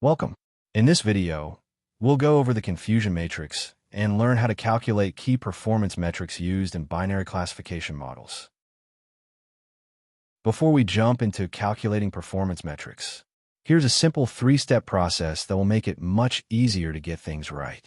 Welcome. In this video, we'll go over the confusion matrix and learn how to calculate key performance metrics used in binary classification models. Before we jump into calculating performance metrics, here's a simple three-step process that will make it much easier to get things right.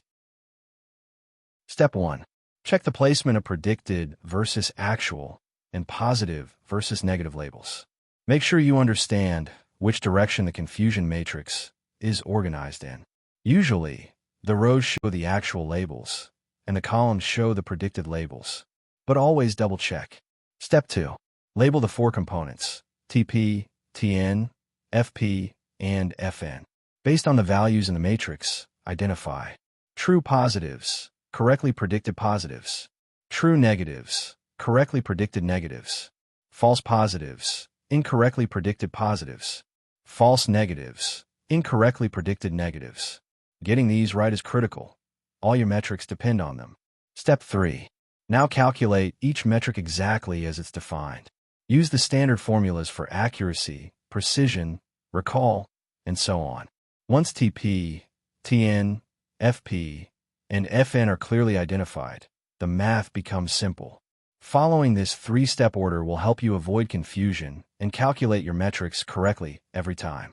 Step 1. Check the placement of predicted versus actual and positive versus negative labels. Make sure you understand which direction the confusion matrix is organized in. Usually, the rows show the actual labels, and the columns show the predicted labels, but always double-check. Step 2. Label the four components, TP, TN, FP, and FN. Based on the values in the matrix, identify true positives, correctly predicted positives, true negatives, correctly predicted negatives, false positives, incorrectly predicted positives, false negatives, incorrectly predicted negatives. Getting these right is critical. All your metrics depend on them. Step 3. Now calculate each metric exactly as it's defined. Use the standard formulas for accuracy, precision, recall, and so on. Once TP, TN, FP, and FN are clearly identified, the math becomes simple. Following this three-step order will help you avoid confusion and calculate your metrics correctly every time.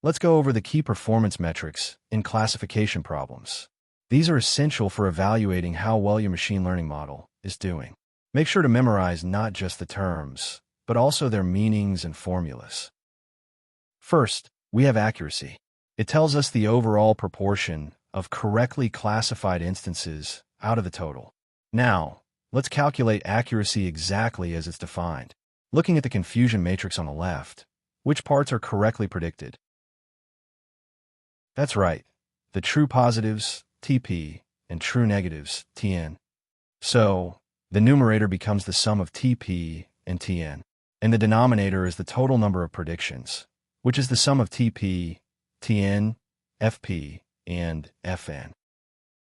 Let's go over the key performance metrics in classification problems. These are essential for evaluating how well your machine learning model is doing. Make sure to memorize not just the terms, but also their meanings and formulas. First, we have accuracy. It tells us the overall proportion of correctly classified instances out of the total. Now, let's calculate accuracy exactly as it's defined. Looking at the confusion matrix on the left, which parts are correctly predicted? That's right, the true positives, TP, and true negatives, TN. So, the numerator becomes the sum of TP and TN, and the denominator is the total number of predictions, which is the sum of TP, TN, FP, and FN.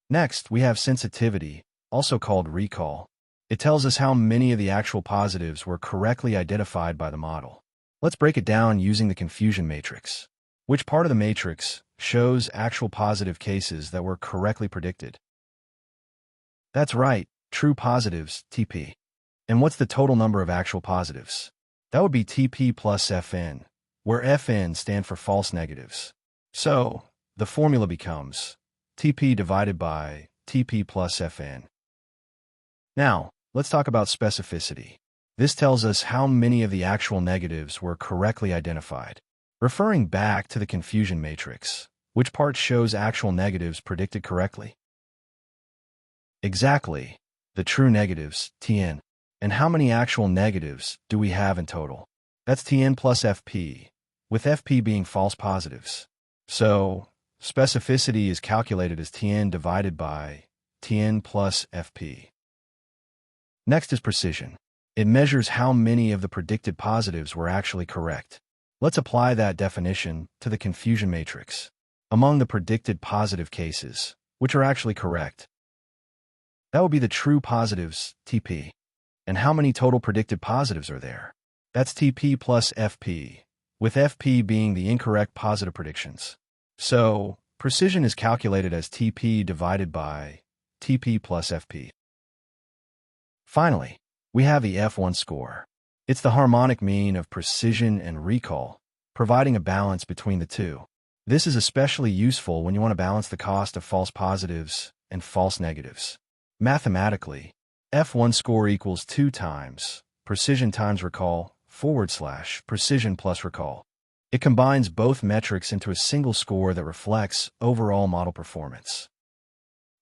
Next, we have sensitivity, also called recall. It tells us how many of the actual positives were correctly identified by the model. Let's break it down using the confusion matrix. Which part of the matrix shows actual positive cases that were correctly predicted? That's right, true positives, TP. And what's the total number of actual positives? That would be TP plus FN, where FN stand for false negatives. So, the formula becomes TP divided by TP plus FN. Now, let's talk about specificity. This tells us how many of the actual negatives were correctly identified. Referring back to the confusion matrix, which part shows actual negatives predicted correctly? Exactly, the true negatives, TN. And how many actual negatives do we have in total? That's TN plus FP, with FP being false positives. So, specificity is calculated as TN divided by TN plus FP. Next is precision. It measures how many of the predicted positives were actually correct. Let's apply that definition to the confusion matrix. Among the predicted positive cases, which are actually correct, that would be the true positives, TP. And how many total predicted positives are there? That's TP plus FP, with FP being the incorrect positive predictions. So, precision is calculated as TP divided by TP plus FP. Finally, we have the F1 score. It's the harmonic mean of precision and recall, providing a balance between the two. This is especially useful when you want to balance the cost of false positives and false negatives. Mathematically, F1 score equals 2 times precision times recall / precision plus recall. It combines both metrics into a single score that reflects overall model performance.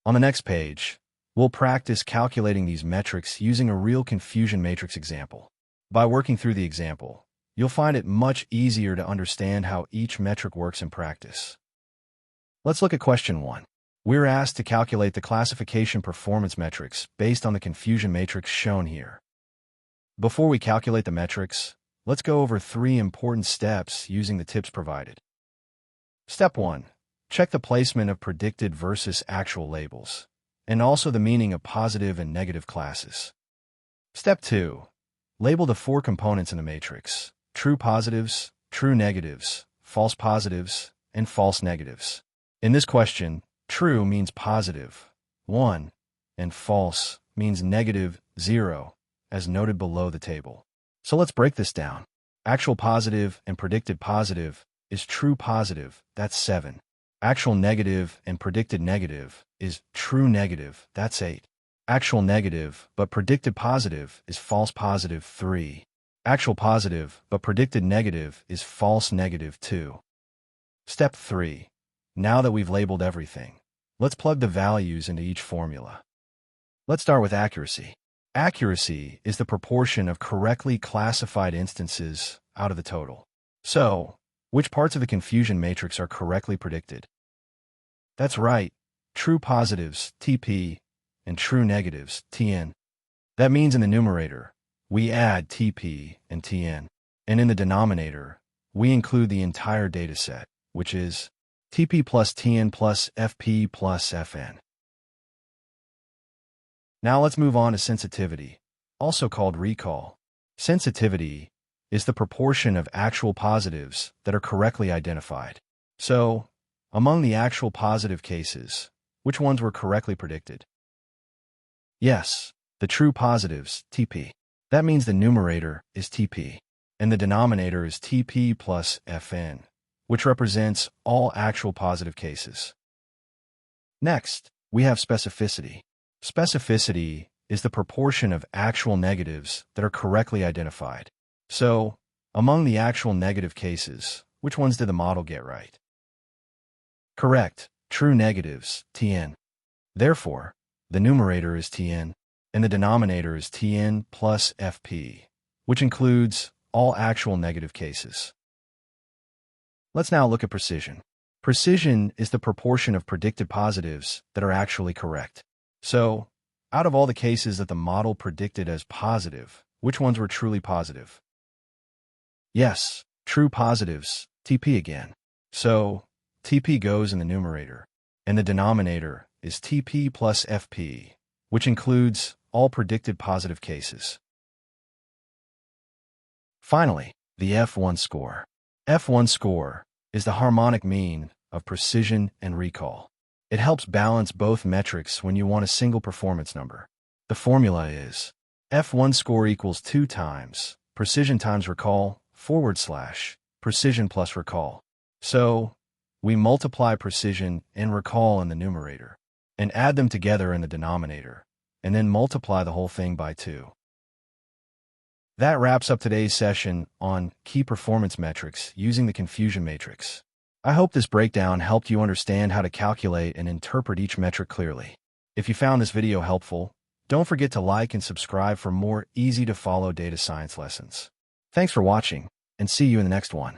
On the next page, we'll practice calculating these metrics using a real confusion matrix example. By working through the example, you'll find it much easier to understand how each metric works in practice. Let's look at question 1. We're asked to calculate the classification performance metrics based on the confusion matrix shown here. Before we calculate the metrics, let's go over 3 important steps using the tips provided. Step 1. Check the placement of predicted versus actual labels, and also the meaning of positive and negative classes. Step 2. Label the 4 components in the matrix: true positives, true negatives, false positives, and false negatives. In this question, true means positive, 1, and false means negative, 0, as noted below the table. So let's break this down. Actual positive and predicted positive is true positive, that's 7. Actual negative and predicted negative is true negative, that's 8. Actual negative but predicted positive is false positive, 3. Actual positive but predicted negative is false negative, 2. Step 3. Now that we've labeled everything, let's plug the values into each formula. Let's start with accuracy. Accuracy is the proportion of correctly classified instances out of the total. So, which parts of the confusion matrix are correctly predicted? That's right, true positives, TP, and true negatives, TN. That means in the numerator, we add TP and TN, and in the denominator, we include the entire dataset, which is TP plus TN plus FP plus FN. Now let's move on to sensitivity, also called recall. Sensitivity is the proportion of actual positives that are correctly identified. So, among the actual positive cases, which ones were correctly predicted? Yes, the true positives, TP. That means the numerator is TP, and the denominator is TP plus FN, which represents all actual positive cases. Next, we have specificity. Specificity is the proportion of actual negatives that are correctly identified. So, among the actual negative cases, which ones did the model get right? Correct, true negatives, TN. Therefore, the numerator is TN, and the denominator is TN plus FP, which includes all actual negative cases. Let's now look at precision. Precision is the proportion of predicted positives that are actually correct. So, out of all the cases that the model predicted as positive, which ones were truly positive? Yes, true positives, TP again. So, TP goes in the numerator, and the denominator is TP plus FP, which includes all predicted positive cases. Finally, the F1 score. F1 score is the harmonic mean of precision and recall. It helps balance both metrics when you want a single performance number. The formula is F1 score equals 2 times precision times recall / precision plus recall. So, we multiply precision and recall in the numerator, and add them together in the denominator, and then multiply the whole thing by 2. That wraps up today's session on key performance metrics using the confusion matrix. I hope this breakdown helped you understand how to calculate and interpret each metric clearly. If you found this video helpful, don't forget to like and subscribe for more easy-to-follow data science lessons. Thanks for watching, and see you in the next one.